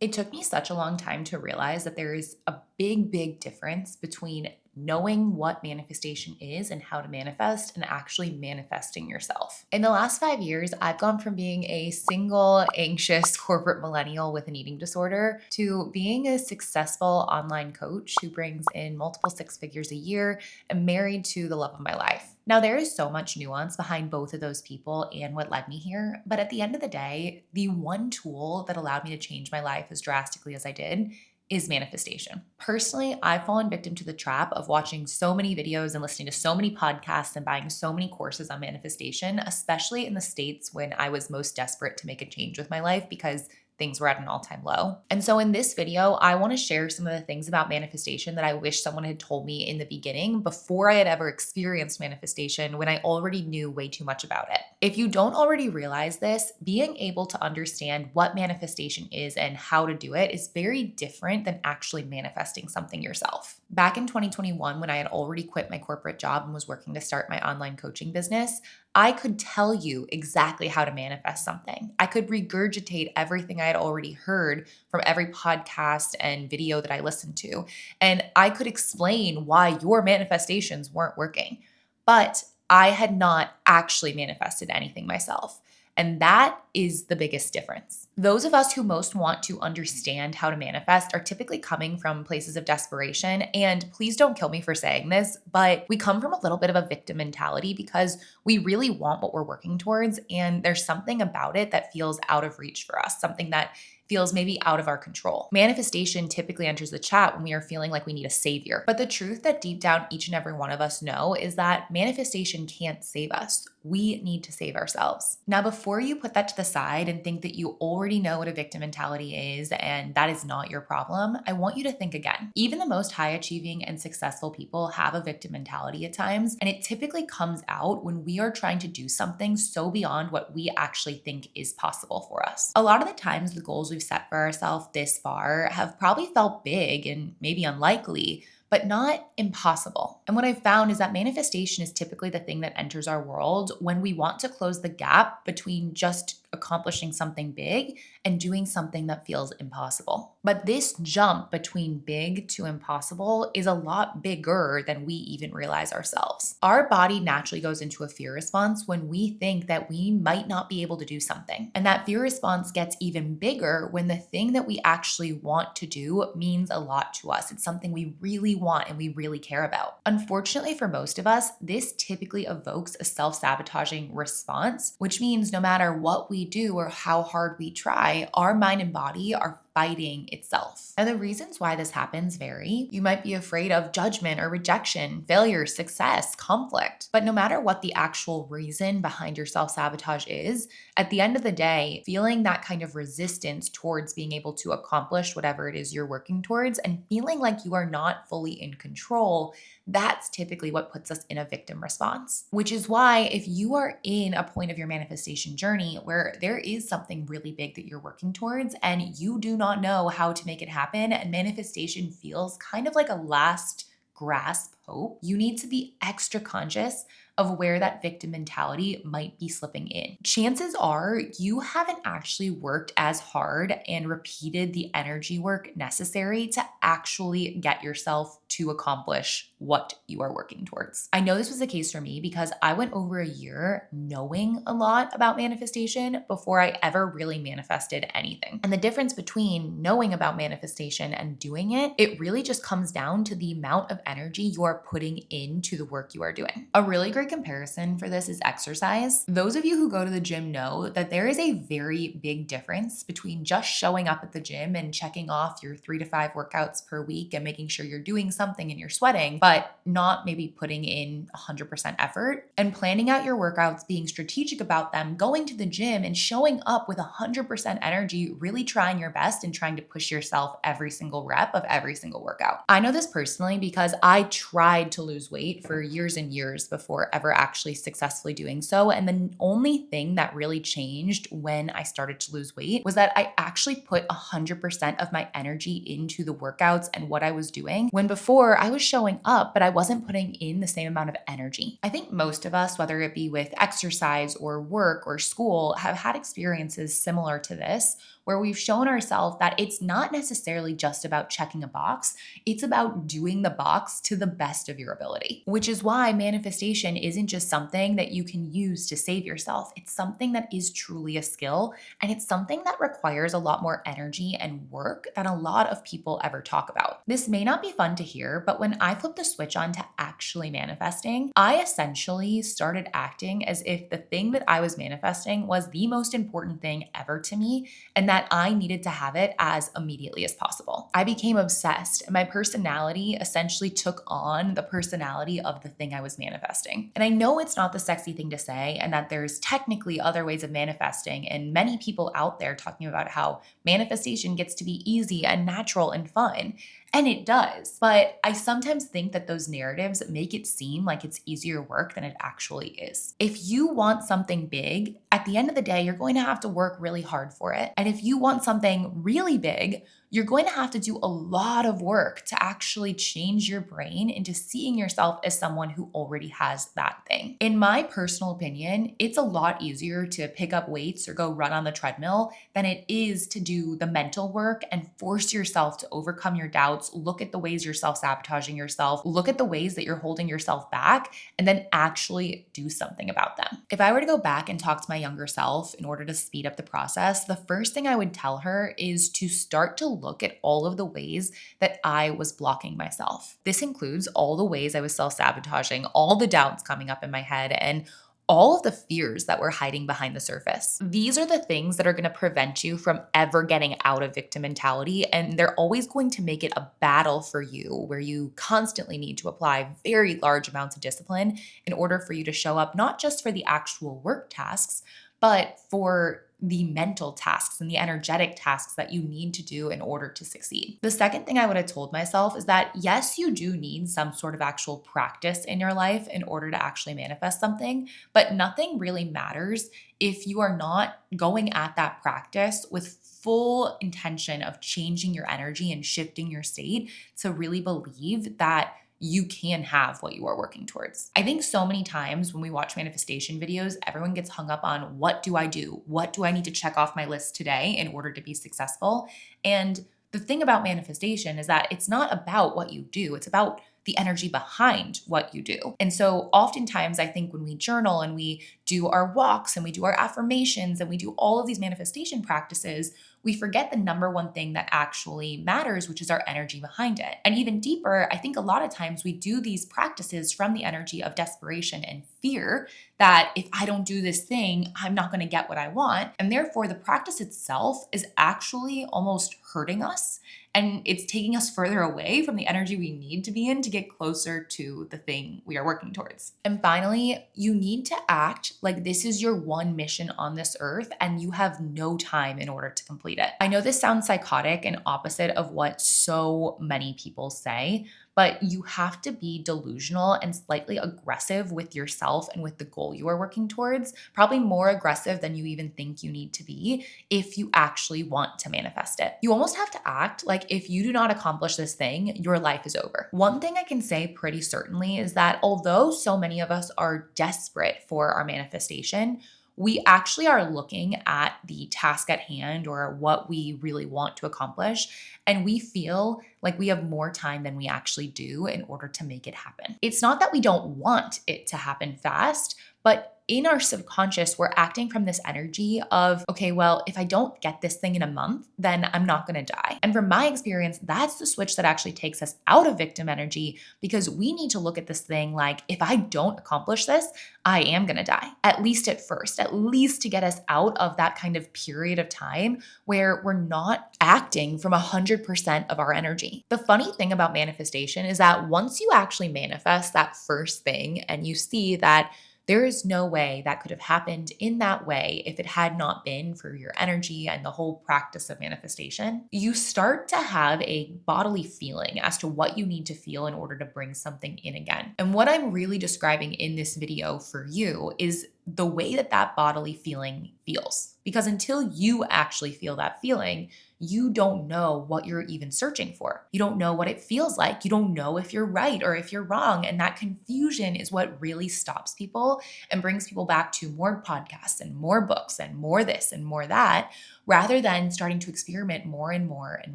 It took me such a long time to realize that there is a big, big difference between knowing what manifestation is and how to manifest and actually manifesting yourself. In the last 5 years, I've gone from being a single, anxious corporate millennial with an eating disorder to being a successful online coach who brings in multiple six figures a year and married to the love of my life. Now, there is so much nuance behind both of those people and what led me here, but at the end of the day, the one tool that allowed me to change my life as drastically as I did is manifestation. Personally, I've fallen victim to the trap of watching so many videos and listening to so many podcasts and buying so many courses on manifestation, especially in the States when I was most desperate to make a change with my life because things were at an all-time low. And so in this video, I want to share some of the things about manifestation that I wish someone had told me in the beginning before I had ever experienced manifestation when I already knew way too much about it. If you don't already realize this, being able to understand what manifestation is and how to do it is very different than actually manifesting something yourself. Back in 2021, when I had already quit my corporate job and was working to start my online coaching business, I could tell you exactly how to manifest something. I could regurgitate everything I had already heard from every podcast and video that I listened to. And I could explain why your manifestations weren't working. But I had not actually manifested anything myself. And that is the biggest difference. Those of us who most want to understand how to manifest are typically coming from places of desperation. And please don't kill me for saying this, but we come from a little bit of a victim mentality because we really want what we're working towards. And there's something about it that feels out of reach for us, something that feels maybe out of our control. Manifestation typically enters the chat when we are feeling like we need a savior. But the truth that deep down each and every one of us know is that manifestation can't save us. We need to save ourselves. Now, before you put that to the side and think that you already know what a victim mentality is and that is not your problem, I want you to think again. Even the most high achieving and successful people have a victim mentality at times, and it typically comes out when we are trying to do something so beyond what we actually think is possible for us. A lot of the times, the goals we've set for ourselves this far have probably felt big and maybe unlikely, but not impossible. And what I've found is that manifestation is typically the thing that enters our world when we want to close the gap between just accomplishing something big and doing something that feels impossible. But this jump between big to impossible is a lot bigger than we even realize ourselves. Our body naturally goes into a fear response when we think that we might not be able to do something. And that fear response gets even bigger when the thing that we actually want to do means a lot to us. It's something we really want and we really care about. Unfortunately, for most of us, this typically evokes a self-sabotaging response, which means no matter what we do or how hard we try, our mind and body are fighting itself. And the reasons why this happens vary. You might be afraid of judgment or rejection, failure, success, conflict. But no matter what the actual reason behind your self-sabotage is, at the end of the day, feeling that kind of resistance towards being able to accomplish whatever it is you're working towards and feeling like you are not fully in control, that's typically what puts us in a victim response. Which is why if you are in a point of your manifestation journey where there is something really big that you're working towards and you do not know how to make it happen and manifestation feels kind of like a last grasp hope, you need to be extra conscious of where that victim mentality might be slipping in. Chances are you haven't actually worked as hard and repeated the energy work necessary to actually get yourself to accomplish what you are working towards. I know this was the case for me because I went over a year knowing a lot about manifestation before I ever really manifested anything. And the difference between knowing about manifestation and doing it, it really just comes down to the amount of energy you are putting into the work you are doing. A really great comparison for this is exercise. Those of you who go to the gym know that there is a very big difference between just showing up at the gym and checking off your 3 to 5 workouts per week and making sure you're doing something and you're sweating, but not maybe putting in 100% effort, and planning out your workouts, being strategic about them, going to the gym and showing up with 100% energy, really trying your best and trying to push yourself every single rep of every single workout. I know this personally because I tried to lose weight for years and years before ever actually successfully doing so. And the only thing that really changed when I started to lose weight was that I actually put 100% of my energy into the workouts and what I was doing, when before I was showing up, but I wasn't putting in the same amount of energy. I think most of us, whether it be with exercise or work or school, have had experiences similar to this, where we've shown ourselves that it's not necessarily just about checking a box, it's about doing the box to the best of your ability. Which is why manifestation isn't just something that you can use to save yourself. It's something that is truly a skill, and it's something that requires a lot more energy and work than a lot of people ever talk about. This may not be fun to hear, but when I flipped the switch on to actually manifesting, I essentially started acting as if the thing that I was manifesting was the most important thing ever to me, and that I needed to have it as immediately as possible. I became obsessed, and my personality essentially took on the personality of the thing I was manifesting. And I know it's not the sexy thing to say, and that there's technically other ways of manifesting, and many people out there talking about how manifestation gets to be easy and natural and fun. And it does. But I sometimes think that those narratives make it seem like it's easier work than it actually is. If you want something big, at the end of the day, you're going to have to work really hard for it. And if you want something really big, you're going to have to do a lot of work to actually change your brain into seeing yourself as someone who already has that thing. In my personal opinion, it's a lot easier to pick up weights or go run on the treadmill than it is to do the mental work and force yourself to overcome your doubts, look at the ways you're self-sabotaging yourself, look at the ways that you're holding yourself back, and then actually do something about them. If I were to go back and talk to my younger self in order to speed up the process, the first thing I would tell her is to start to look at all of the ways that I was blocking myself. This includes all the ways I was self-sabotaging, all the doubts coming up in my head, and all of the fears that were hiding behind the surface. These are the things that are going to prevent you from ever getting out of victim mentality, and they're always going to make it a battle for you where you constantly need to apply very large amounts of discipline in order for you to show up not just for the actual work tasks, but for the mental tasks and the energetic tasks that you need to do in order to succeed. The second thing I would have told myself is that yes, you do need some sort of actual practice in your life in order to actually manifest something, but nothing really matters if you are not going at that practice with full intention of changing your energy and shifting your state to really believe that you can have what you are working towards. I think so many times when we watch manifestation videos, everyone gets hung up on what do I do? What do I need to check off my list today in order to be successful? And the thing about manifestation is that it's not about what you do, it's about the energy behind what you do. And so oftentimes I think when we journal and we do our walks and we do our affirmations and we do all of these manifestation practices, we forget the number one thing that actually matters, which is our energy behind it. And even deeper, I think a lot of times we do these practices from the energy of desperation and fear that if I don't do this thing, I'm not going to get what I want. And therefore, the practice itself is actually almost hurting us. And it's taking us further away from the energy we need to be in to get closer to the thing we are working towards. And finally, you need to act like this is your one mission on this earth and you have no time in order to complete it. I know this sounds psychotic and opposite of what so many people say, but you have to be delusional and slightly aggressive with yourself and with the goal you are working towards, probably more aggressive than you even think you need to be if you actually want to manifest it. You almost have to act like if you do not accomplish this thing, your life is over. One thing I can say pretty certainly is that although so many of us are desperate for our manifestation, we actually are looking at the task at hand or what we really want to accomplish, and we feel like we have more time than we actually do in order to make it happen. It's not that we don't want it to happen fast, but in our subconscious, we're acting from this energy of, okay, well, if I don't get this thing in a month, then I'm not going to die. And from my experience, that's the switch that actually takes us out of victim energy, because we need to look at this thing like, if I don't accomplish this, I am going to die, at least at first, at least to get us out of that kind of period of time where we're not acting from 100% of our energy. The funny thing about manifestation is that once you actually manifest that first thing and you see that there is no way that could have happened in that way if it had not been for your energy and the whole practice of manifestation. You start to have a bodily feeling as to what you need to feel in order to bring something in again. And what I'm really describing in this video for you is the way that that bodily feeling feels. Because until you actually feel that feeling, you don't know what you're even searching for. You don't know what it feels like. You don't know if you're right or if you're wrong. And that confusion is what really stops people and brings people back to more podcasts and more books and more this and more that, rather than starting to experiment more and more and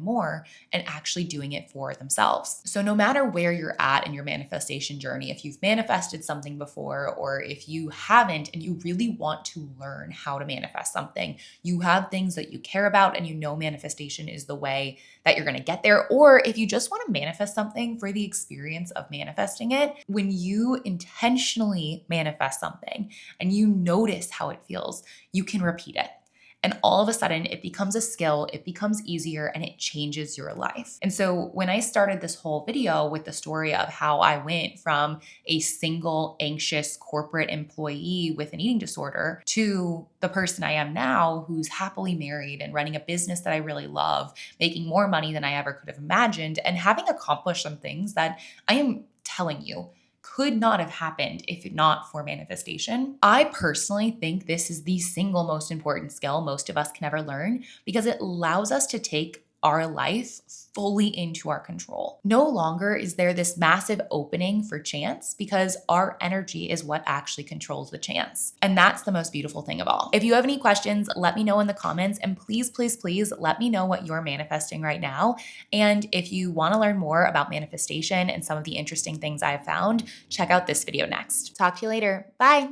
more and actually doing it for themselves. So, no matter where you're at in your manifestation journey, if you've manifested something before, or if you haven't and you really want to learn how to manifest something, you have things that you care about and you know manifestation is the way that you're going to get there, or if you just want to manifest something for the experience of manifesting it, when you intentionally manifest something and you notice how it feels, you can repeat it. And all of a sudden, it becomes a skill, it becomes easier, and it changes your life. And so, when I started this whole video with the story of how I went from a single, anxious corporate employee with an eating disorder to the person I am now, who's happily married and running a business that I really love, making more money than I ever could have imagined, and having accomplished some things that I am telling you could not have happened if not for manifestation. I personally think this is the single most important skill most of us can ever learn, because it allows us to take our life fully into our control. No longer is there this massive opening for chance, because our energy is what actually controls the chance. And that's the most beautiful thing of all. If you have any questions, let me know in the comments, and please, please, please let me know what you're manifesting right now. And if you want to learn more about manifestation and some of the interesting things I've found, check out this video next. Talk to you later. Bye.